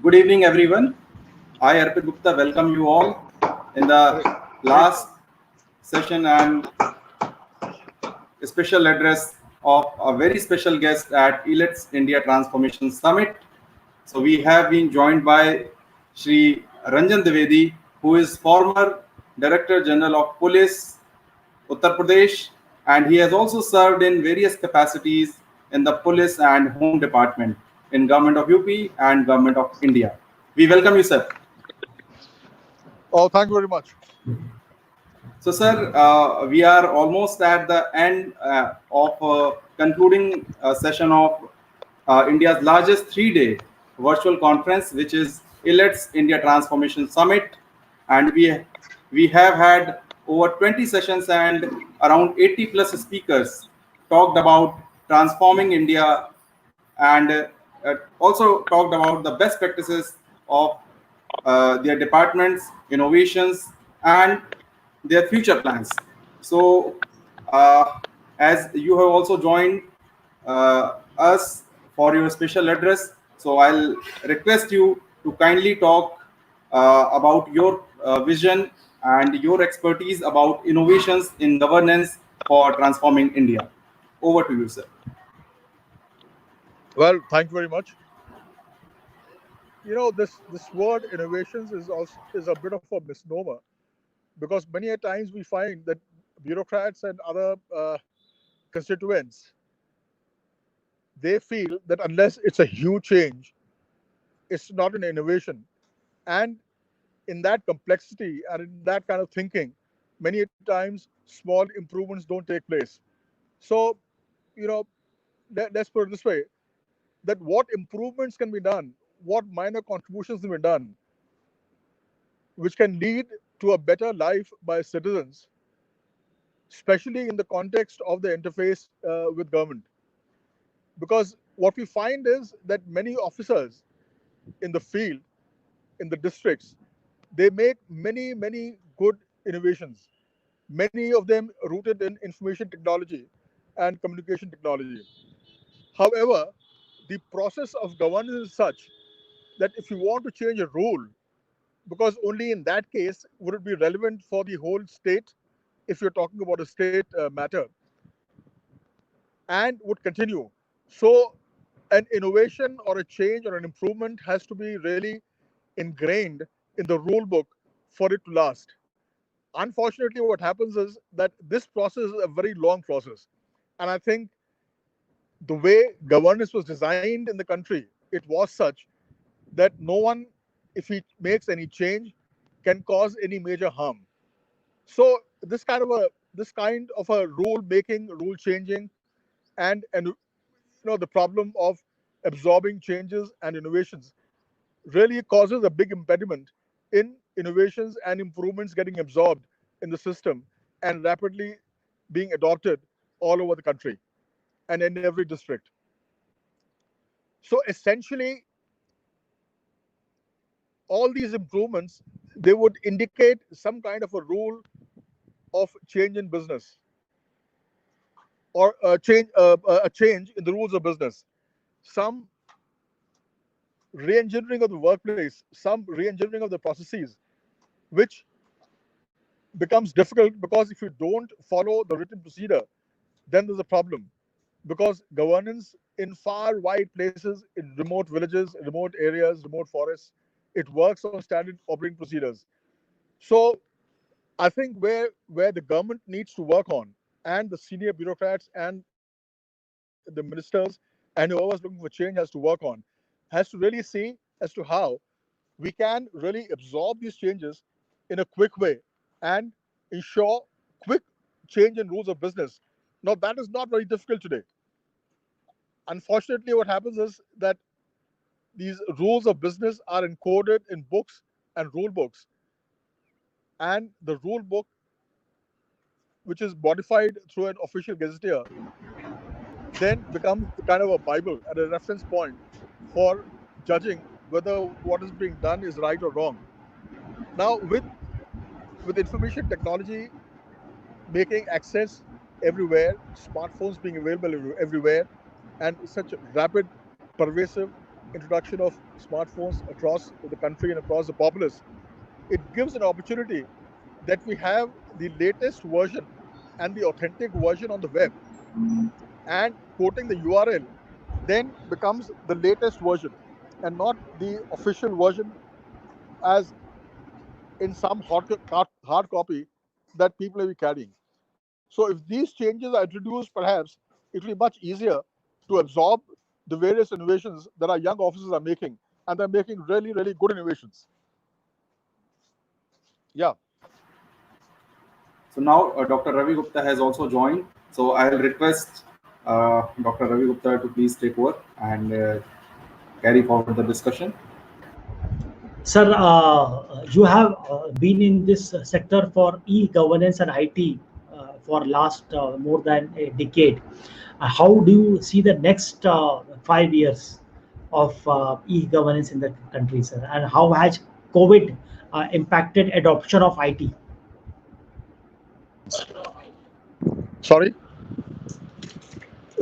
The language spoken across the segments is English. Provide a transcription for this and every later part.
Good evening, everyone. I, Arpit Gupta, welcome you all in the last session and special address of a very special guest at ELET's India Transformation Summit. So we have been joined by Shri Ranjan Dwivedi, who is former Director General of Police, Uttar Pradesh, and he has also served in various capacities in the Police and Home Department in Government of UP and Government of India. We welcome you, sir. Oh, thank you very much. So, sir, we are almost at the end of concluding a session of India's largest three-day virtual conference, which is ILET's India Transformation Summit, and we have had over 20 sessions and around 80 plus speakers talked about transforming India and also talked about the best practices of their departments, innovations, and their future plans. So, as you have also joined us for your special address, so I'll request you to kindly talk about your vision and your expertise about innovations in governance for transforming India. Over to you, sir. Well, thank you very much. This word innovations is a bit of a misnomer because many a times we find that bureaucrats and other constituents, they feel that unless it's a huge change, it's not an innovation. And in that complexity and in that kind of thinking, many times small improvements don't take place. So, you know, let's put it this way, that what improvements can be done, what minor contributions can be done, which can lead to a better life by citizens, especially in the context of the interface with government. Because what we find is that many officers in the field, in the districts, they make many good innovations, many of them rooted in information technology and communication technology. However, the process of governance is such that if you want to change a rule, because only in that case would it be relevant for the whole state if you're talking about a state matter, and would continue. So, an innovation or a change or an improvement has to be really ingrained in the rule book for it to last. Unfortunately, what happens is that this process is a very long process. And I think the way governance was designed in the country, it was such that no one, if he makes any change, can cause any major harm. So this kind of a rule making, rule changing, and the problem of absorbing changes and innovations really causes a big impediment in innovations and improvements getting absorbed in the system and rapidly being adopted all over the country and in every district. So essentially, all these improvements, they would indicate some kind of a rule of change in business, or a change in the rules of business, some re-engineering of the workplace, some re-engineering of the processes, which becomes difficult because if you don't follow the written procedure, then there's a problem. Because governance in far wide places, in remote villages, remote areas, remote forests, it works on standard operating procedures. So I think where the government needs to work on, and the senior bureaucrats and the ministers and whoever's looking for change has to work on, has to really see as to how we can really absorb these changes in a quick way and ensure quick change in rules of business. Now that is not very difficult today. Unfortunately, what happens is that these rules of business are encoded in books and rule books, and the rule book, which is modified through an official gazetteer, then becomes kind of a bible and a reference point for judging whether what is being done is right or wrong. Now, with information technology making access everywhere, smartphones being available everywhere, and such rapid, pervasive introduction of smartphones across the country and across the populace, it gives an opportunity that we have the latest version and the authentic version on the web, and quoting the URL then becomes the latest version and not the official version as in some hard copy that people will be carrying. So if these changes are introduced, perhaps it will be much easier to absorb the various innovations that our young officers are making, and they're making really, really good innovations. Yeah. So now Dr. Ravi Gupta has also joined. So I'll request Dr. Ravi Gupta to please take over and carry forward the discussion. Sir, you have been in this sector for e-governance and IT for last more than a decade. How do you see the next 5 years of e-governance in the country, sir? And how has COVID impacted adoption of IT? Sorry,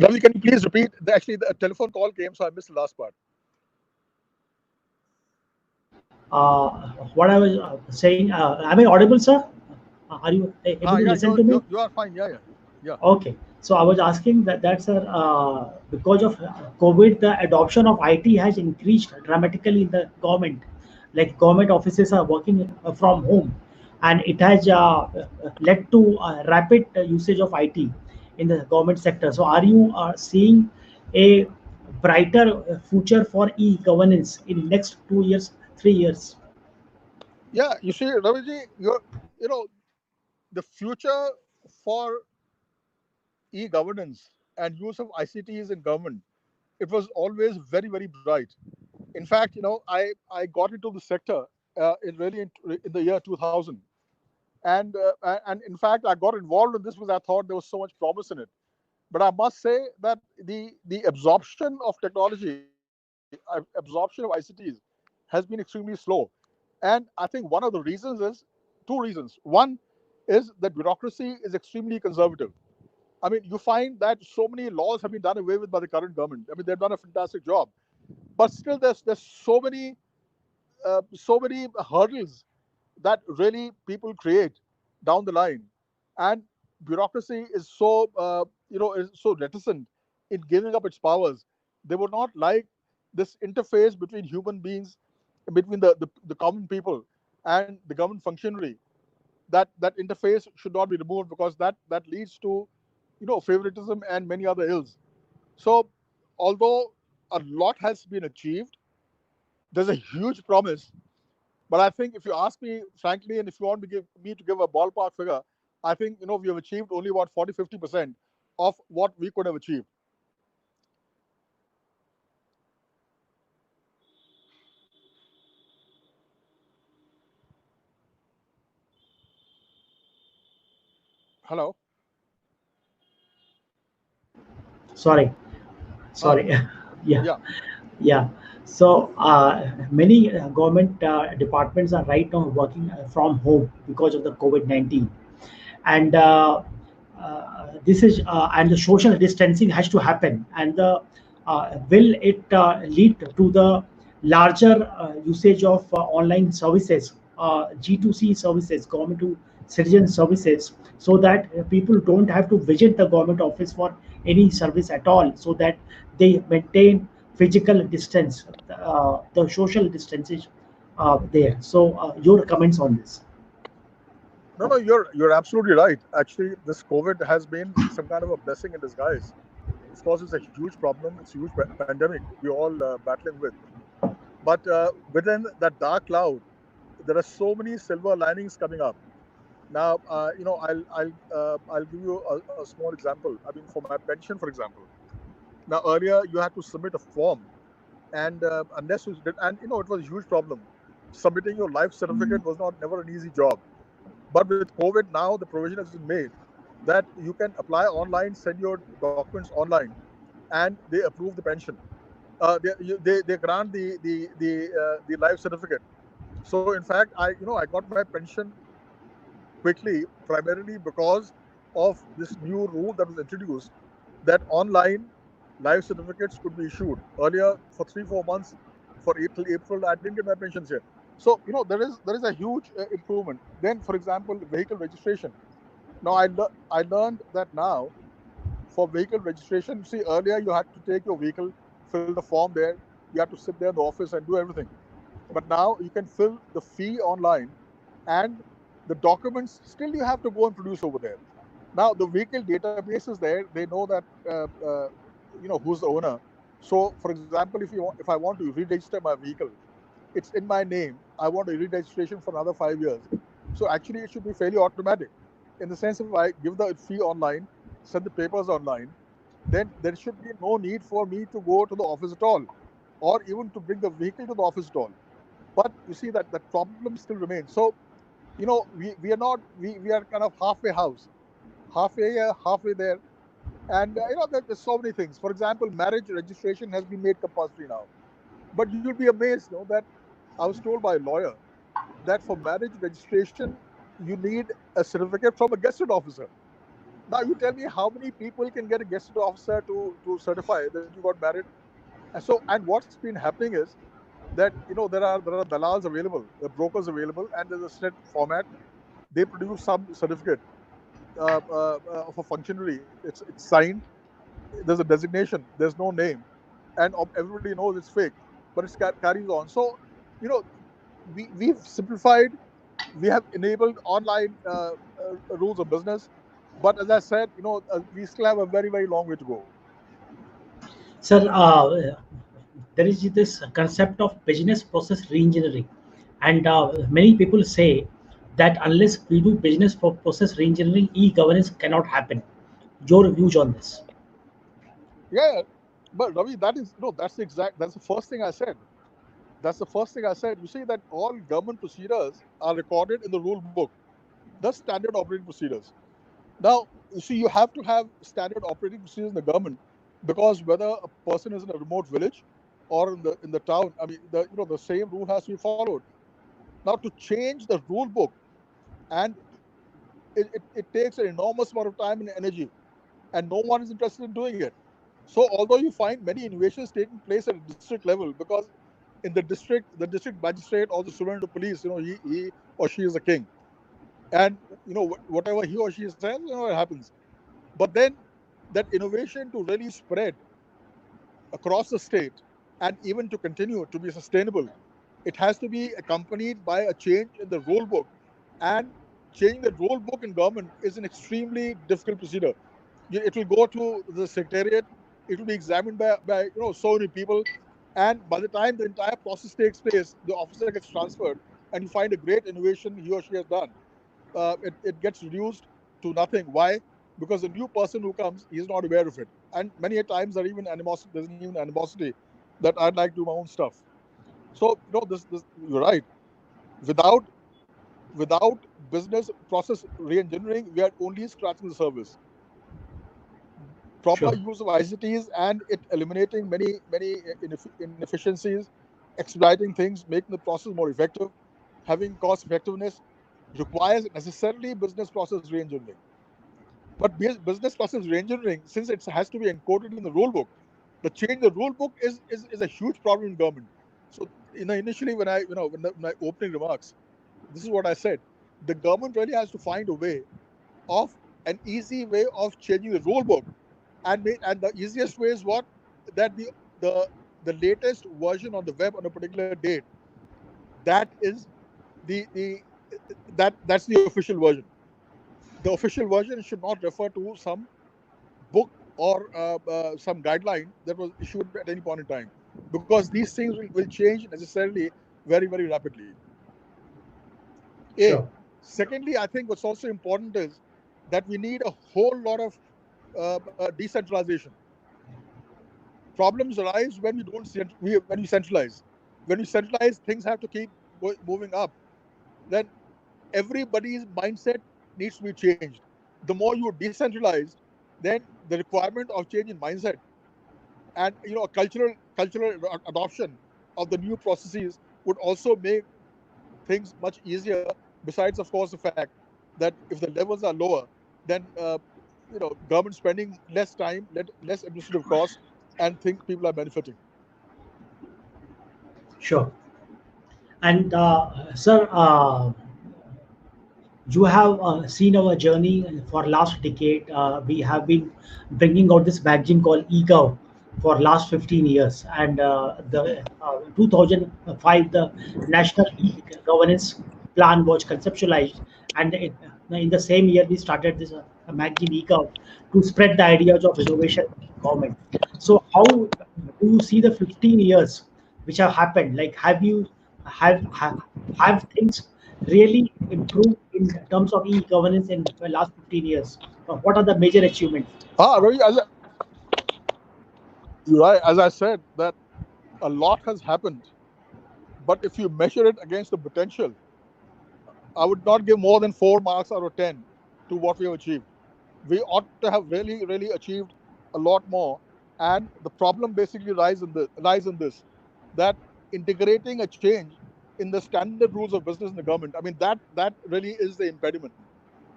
Ravi, can you please repeat? Actually, the telephone call came, so I missed the last part. What I was saying, am I audible, sir? Are you able to Yeah, listen to me? you are fine. Yeah, yeah. Okay, so I was asking that's because of COVID, the adoption of IT has increased dramatically in the government. Like government offices are working from home, and it has led to rapid usage of IT in the government sector. So, are you seeing a brighter future for e-governance in next 2 years, 3 years? Yeah, you see, Raviji, you know, the future for e-governance and use of ICTs in government, it was always very, very bright. In fact, I got into the sector in the year 2000, and in fact, I got involved in this because I thought there was so much promise in it. But I must say that the absorption of technology, absorption of ICTs, has been extremely slow. And I think one of the reasons is two reasons. One is that bureaucracy is extremely conservative. I mean, you find that so many laws have been done away with by the current government. I mean, they've done a fantastic job, but still, there's so many hurdles that really people create down the line, and bureaucracy is is so reticent in giving up its powers. They would not like this interface between human beings, between the common people and the government functionary. That interface should not be removed because that leads to favoritism and many other ills. So although a lot has been achieved, there's a huge promise. But I think if you ask me frankly, and if you want me to give a ballpark figure, I think we have achieved only about 40-50% of what we could have achieved. Hello. Sorry, Huh. sorry. Yeah. Yeah. Yeah. So many government departments are right now working from home because of the COVID-19, and this is and the social distancing has to happen. And the will it lead to the larger usage of online services, G2C services, government to citizen services, so that people don't have to visit the government office for any service at all, so that they maintain physical distance, the social distance is there. So, your comments on this? No, you're absolutely right. Actually, this COVID has been some kind of a blessing in disguise. Of course, it's a huge problem. It's a huge pandemic we're all battling with. But within that dark cloud, there are so many silver linings coming up. Now, I'll give you a small example. I mean, for my pension, for example. Now, earlier you had to submit a form, and unless you did, and it was a huge problem. Submitting your life certificate was not never an easy job. But with COVID now, the provision has been made that you can apply online, send your documents online, and they approve the pension. They grant the life certificate. So in fact, I got my pension quickly, primarily because of this new rule that was introduced, that online life certificates could be issued. Earlier, for 3 4 months, for April, I didn't get my pensions yet. So there is a huge improvement. Then, for example, vehicle registration. Now I learned that now for vehicle registration, see, earlier you had to take your vehicle, fill the form there, you had to sit there in the office and do everything. But now you can fill the fee online, and the documents still you have to go and produce over there. Now the vehicle database is there; they know that who's the owner. So, for example, if I want to re-register my vehicle, it's in my name. I want a re-registration for another 5 years. So actually, it should be fairly automatic, in the sense if I give the fee online, send the papers online, then there should be no need for me to go to the office at all, or even to bring the vehicle to the office at all. But you see that that problem still remains. So we are not we are kind of halfway house, halfway here, halfway there, and there's so many things. For example, marriage registration has been made compulsory now, but you'll be amazed, that I was told by a lawyer that for marriage registration you need a certificate from a gazetted officer. Now you tell me how many people can get a gazetted officer to certify that you got married. And what's been happening is that there are dalals available, there are brokers available, and there's a set format. They produce some certificate of a functionary. It's signed. There's a designation. There's no name, and everybody knows it's fake, but it carries on. So, you know, we've simplified. We have enabled online rules of business, but as I said, we still have a very very long way to go. Sir, there is this concept of business process reengineering, and many people say that unless we do business for process reengineering, e-governance cannot happen. Your views on this? Yeah, but Ravi, that is no. That's the first thing I said. That's the first thing I said. You see that all government procedures are recorded in the rule book, the standard operating procedures. Now, you see, you have to have standard operating procedures in the government, because whether a person is in a remote village or in the town, I mean, the same rule has to be followed. Now, to change the rule book, and it takes an enormous amount of time and energy, and no one is interested in doing it. So, although you find many innovations taking place at a district level, because in the district magistrate or the superintendent of police, he or she is a king, and whatever he or she says, it happens. But then that innovation to really spread across the state, and even to continue to be sustainable, it has to be accompanied by a change in the rule book. And changing the rule book in government is an extremely difficult procedure. It will go to the secretariat, it will be examined by so many people, and by the time the entire process takes place, the officer gets transferred, and you find a great innovation he or she has done. It gets reduced to nothing. Why? Because the new person who comes, he's not aware of it. And many a times there's even animosity that I'd like to do my own stuff. So, this you're right. Without without business process re-engineering, we are only scratching the surface. Proper Sure. use of ICTs and it eliminating many inefficiencies, expediting things, making the process more effective, having cost effectiveness, requires necessarily business process re-engineering. But business process re-engineering, since it has to be encoded in the rule book, the change the rule book is a huge problem in government. So, initially when I when my opening remarks, this is what I said. The government really has to find a way of an easy way of changing the rule book, and the easiest way is what, that the latest version on the web on a particular date, that is the that's the official version. The official version should not refer to some book or some guideline that was issued at any point in time, because these things will change necessarily very very rapidly. A Sure. Secondly, I think what's also important is that we need a whole lot of decentralization. Problems arise when we don't when we centralize. When we centralize, things have to keep moving up. Then everybody's mindset needs to be changed. The more you decentralize, then the requirement of change in mindset and a cultural adoption of the new processes would also make things much easier. Besides, of course, the fact that if the levels are lower, then government spending less time, less administrative costs, and think people are benefiting. Sure. And sir, you have seen our journey for last decade. We have been bringing out this magazine called eGov for last 15 years, and the 2005 the national e-governance plan was conceptualized, and in the same year we started this magazine eGov to spread the ideas of innovation in government. So how do you see the 15 years which have happened? Like, have things really improved in terms of e-governance in the last 15 years? What are the major achievements? Very, you're right. As I said, that a lot has happened, but if you measure it against the potential, I would not give more than 4 marks out of 10 to what we have achieved. We ought to have really, really achieved a lot more. And the problem basically lies in this, that integrating a change in the standard rules of business in the government. I mean, that really is the impediment,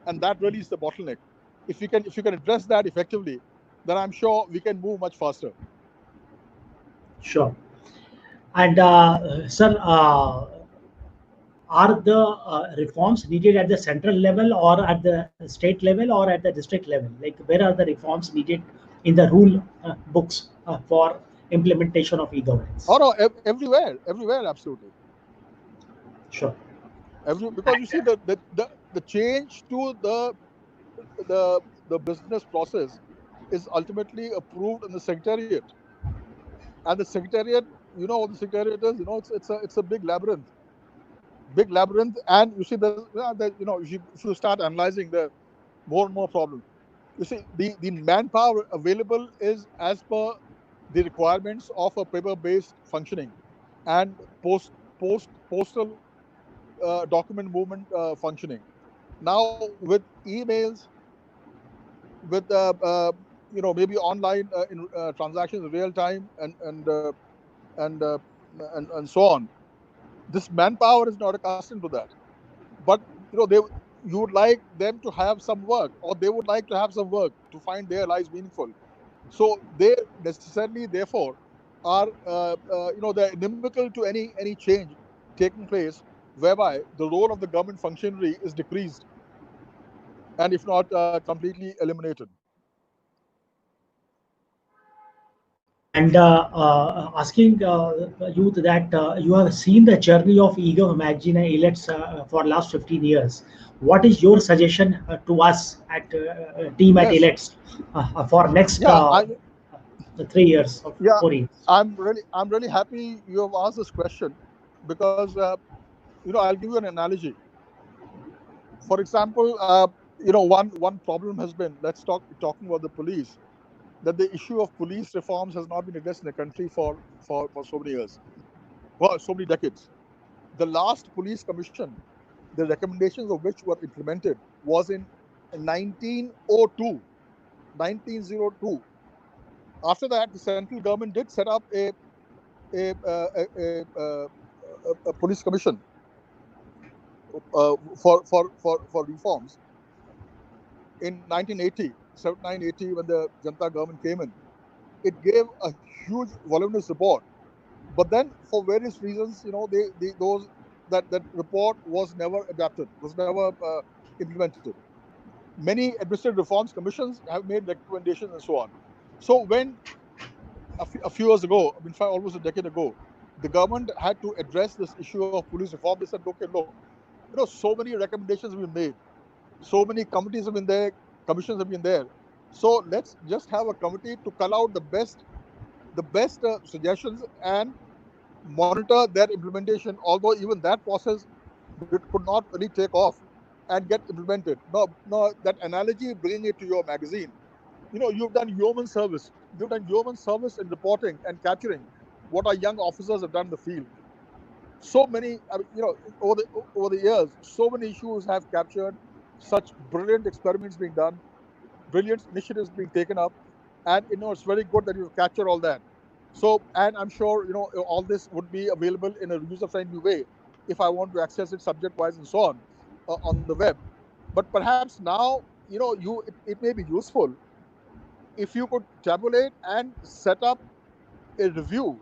and that really is the bottleneck. If you can address that effectively, then I'm sure we can move much faster. Sure. And sir, are the reforms needed at the central level or at the state level or at the district level? Like, where are the reforms needed in the rule books for implementation of e-governance? Oh no, everywhere, absolutely. Sure. Because you see, the change to the business process is ultimately approved in the secretariat, and the secretariat, you know what the secretariat is. It's a big labyrinth, and you see if you start analyzing the more and more problems. You see, the manpower available is as per the requirements of a paper-based functioning and postal document movement functioning. Now with emails, with maybe online transactions in real time, and and so on. This manpower is not accustomed to that. But you would like them to have some work, or they would like to have some work to find their lives meaningful. So they necessarily, therefore, are they're inimical to any change taking place, whereby the role of the government functionary is decreased, and if not completely eliminated. And asking you that you have seen the journey of Ego Imagine Elets for last 15 years. What is your suggestion to us at team at Yes. Elets for next Yeah. 3 years or Yeah. 4 years? I'm really happy you have asked this question, because I'll give you an analogy. For example, one problem has been, talking about the police, that the issue of police reforms has not been addressed in the country for so many years, well, so many decades. The last police commission, the recommendations of which were implemented, was in 1902. 1902. After that, the central government did set up a, a, a, a, a police commission for reforms in 1980, 7980, when the Janata government came in. It gave a huge voluminous report, but then for various reasons, that report was never adapted, was never implemented. Many administrative reforms commissions have made recommendations and so on. So when a few years ago, in fact almost a decade ago, the government had to address this issue of police reform, they said, okay, look, so many recommendations have been made, so many committees have been there, commissions have been there. So let's just have a committee to cull out the best suggestions and monitor their implementation. Although even that process could not really take off and get implemented. No, that analogy, bringing it to your magazine. You've done yeoman service. You've done yeoman service in reporting and capturing what our young officers have done in the field. So many, over the years, so many issues have captured, such brilliant experiments being done, brilliant initiatives being taken up, and it's very good that you've captured all that. So, and I'm sure all this would be available in a user-friendly way if I want to access it subject-wise and so on the web. But perhaps now, it may be useful if you could tabulate and set up a review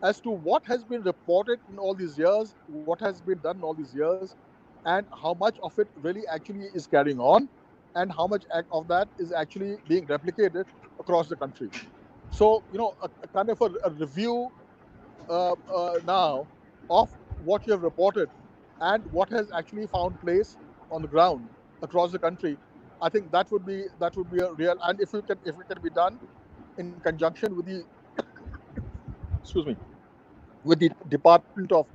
as to what has been reported in all these years, what has been done in all these years, and how much of it really actually is carrying on, and how much of that is actually being replicated across the country. So, a kind of a review now of what you have reported and what has actually found place on the ground across the country. I think that would be a real, and if it can be done in conjunction with the excuse me with the Department of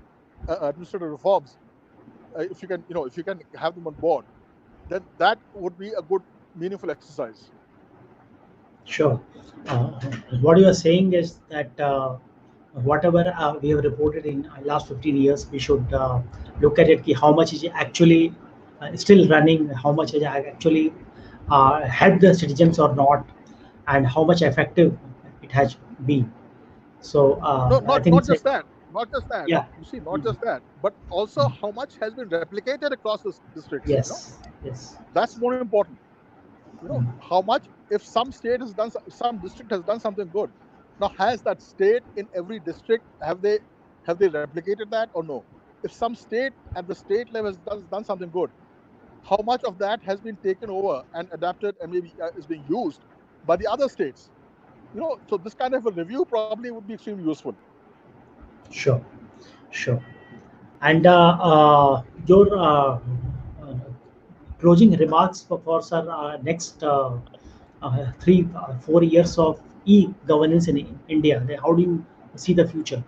Administrative Reforms, if you can have them on board, then that would be a good, meaningful exercise. Sure. What you are saying is that whatever we have reported in last 15 years, we should look at it, ki how much is actually still running, how much is actually helped the citizens or not, and how much effective it has been. So No, I not think not it's a, just that, not just that. yeah. You see, not Mhm. just that, but also how much has been replicated across the districts. Yes. Yes. That's more important. Mm. How much, if some state has done, some district has done something good. Now, has that state in every district, have they replicated that or no? If some state at the state level has done something good, how much of that has been taken over and adapted and maybe is being used by the other states? So this kind of a review probably would be extremely useful. Sure. Sure. And your closing remarks for sir, next 3 4 years of e-governance in India. How do you see the future?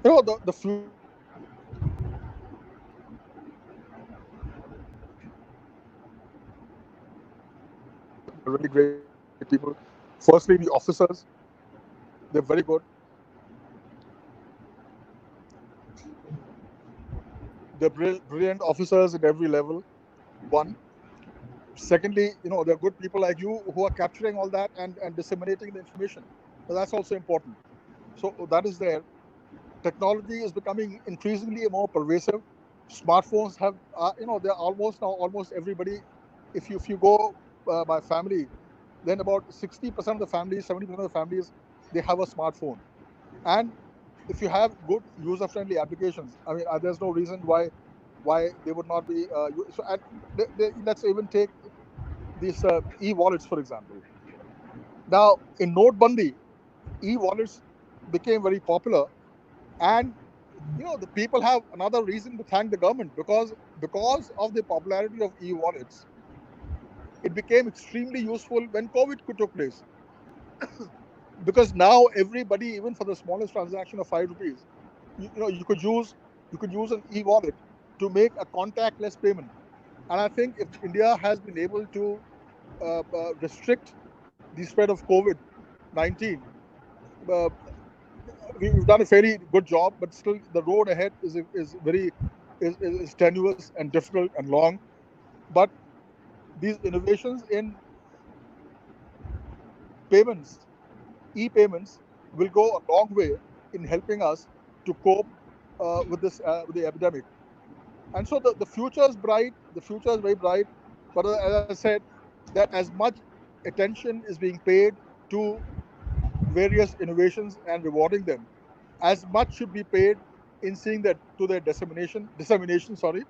The future is very bright. They're really great people. Firstly, the officers, they're very good. They're brilliant officers at every level. One. Secondly, there are good people like you who are capturing all that and disseminating the information. So that's also important. So that is there. Technology is becoming increasingly more pervasive. Smartphones have, they're almost everybody. If you go by family, then about 60% of the families, 70% of the families, they have a smartphone. And if you have good user-friendly applications, I mean, there's no reason why they would not be. So, and let's even take these e-wallets, for example. Now, in Notebandi, e-wallets became very popular, and the people have another reason to thank the government, because of the popularity of e-wallets. It became extremely useful when COVID took place, because now everybody, even for the smallest transaction of 5 rupees, you could use an e-wallet to make a contactless payment. And I think if India has been able to restrict the spread of COVID-19, uh, we've done a fairly good job, but still the road ahead is tenuous and difficult and long. But these innovations in payments, e-payments, will go a long way in helping us to cope with the epidemic. And so the future is bright. The future is very bright. But as I said, that as much attention is being paid to various innovations and rewarding them, as much should be paid in seeing that to their dissemination, sorry,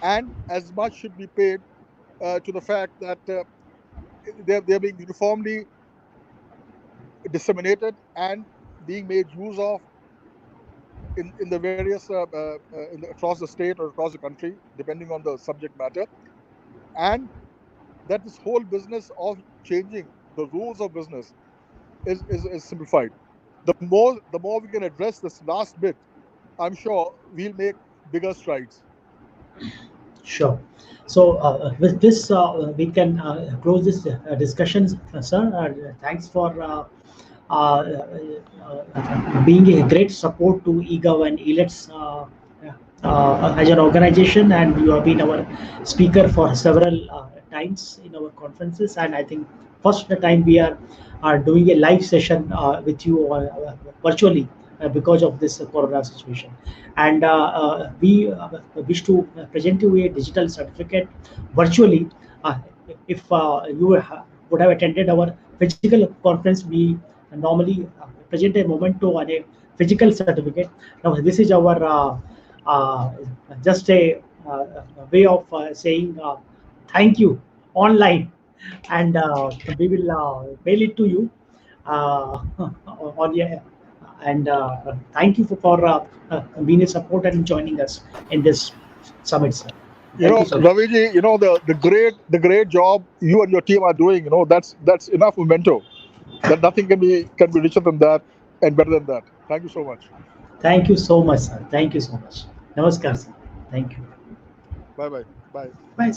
and as much should be paid to the fact that they're being uniformly disseminated and being made use of in the various across the state or across the country, depending on the subject matter, and that this whole business of changing the rules of business is simplified. The more we can address this last bit, I'm sure we'll make bigger strides. Sure. So with this, we can close this discussion, sir. Thanks for being a great support to eGov and ELETS as an organization, and you have been our speaker for several times in our conferences. And I think first the time we are doing a live session with you virtually because of this corona situation. And we wish to present you a digital certificate virtually, uh, if you would have attended our physical conference, we normally present a memento on a physical certificate. Now this is our uh, just a way of saying thank you online, and we will mail it to you on your, and thank you being a support and joining us in this summit, sir. Thank you so much. Raviji, the great job you and your team are doing. That's enough memento. That nothing can be richer than that and better than that. Thank you so much. Thank you so much, sir. Thank you so much. Namaskar, sir. Thank you. Bye bye. Bye. Bye, sir.